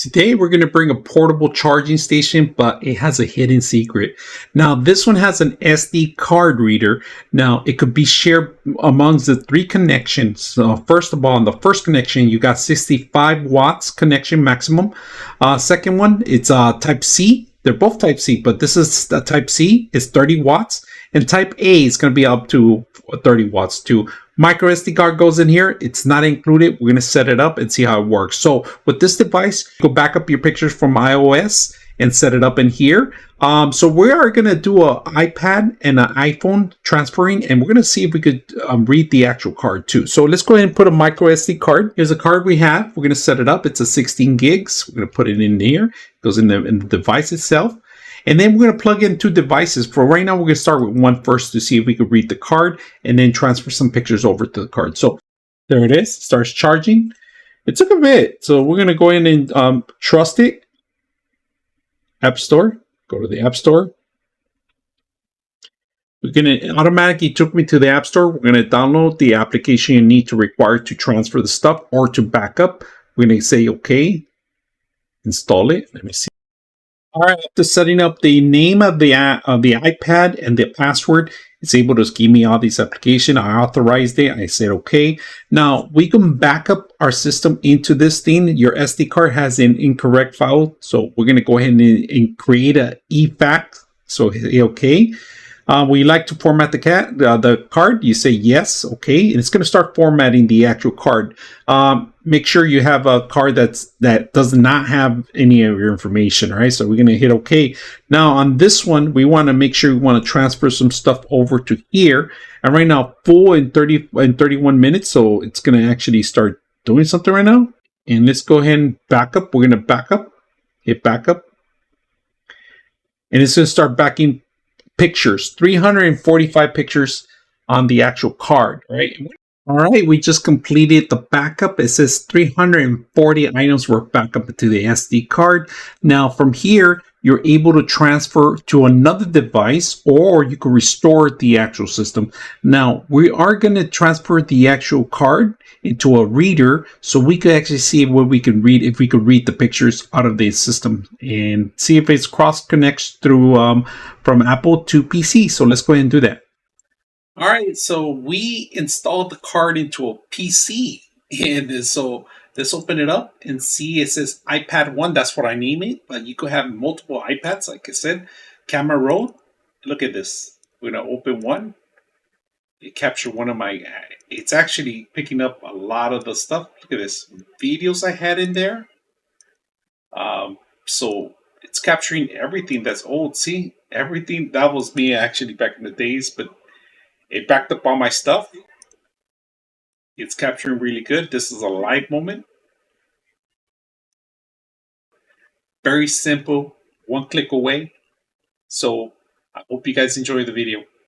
Today we're going to bring a portable charging station, but it has a hidden secret. Now this one has an SD card reader. Now it could be shared amongst the three connections. So first of all, on the first connection, you got 65 watts connection maximum. Second one, it's type C. They're both type C, but this is type C. It's 30 watts. And type A is going to be up to 30 watts too. Micro SD card goes in here. It's not included. We're going to set it up and see how it works. So with this device, go back up your pictures from iOS and set it up in here. So we are going to do an iPad and an iPhone transferring, and we're going to see if we could read the actual card too. So let's go ahead and put a micro SD card. Here's a card we have. We're going to set it up. It's a 16 gigs. We're going to put it in here. It goes in the device itself. And then we're going to plug in two devices. For right now, we're going to start with one first to see if we could read the card and then transfer some pictures over to the card. So there it is. It starts charging. It took a bit. So we're going to go in and trust it. App Store. Go to the App Store. It automatically took me to the App Store. We're going to download the application you need to require to transfer the stuff or to backup. We're going to say OK. Install it. Let me see. All right, after setting up the name of the iPad and the password, it's able to give me all these applications. I authorized it. I said okay. Now we can back up our system into this thing. Your SD card has an incorrect file, so we're going to go ahead and create a EFAC. So okay. We like to format the card. You say yes, okay, and it's going to start formatting the actual card. Make sure you have a card that does not have any of your information, right? So we're going to hit okay. Now on this one, we want to make sure we want to transfer some stuff over to here. And right now, full in 31 minutes, so it's going to actually start doing something right now. And let's go ahead and back up. We're going to back up, hit back up, and it's going to start backing pictures, 345 pictures on the actual card, right? All right, we just completed the backup. It says 340 items were backed up to the SD card. Now from here, you're able to transfer to another device, or you can restore the actual system. Now we are going to transfer the actual card into a reader so we could actually see what we can read, if we could read the pictures out of the system and see if it's cross connects through from Apple to PC. So let's go ahead and do that. All right, so we installed the card into a PC, and so let's open it up and see. It says iPad 1. That's what I name it, but you could have multiple iPads, like I said. Camera roll. Look at this. We're gonna open one. It captured one of my. It's actually picking up a lot of the stuff. Look at this videos I had in there. So it's capturing everything that's old. See, everything that was me actually back in the days, but it backed up all my stuff. It's capturing really good. This is a live moment. Very simple, one click away. So I hope you guys enjoy the video.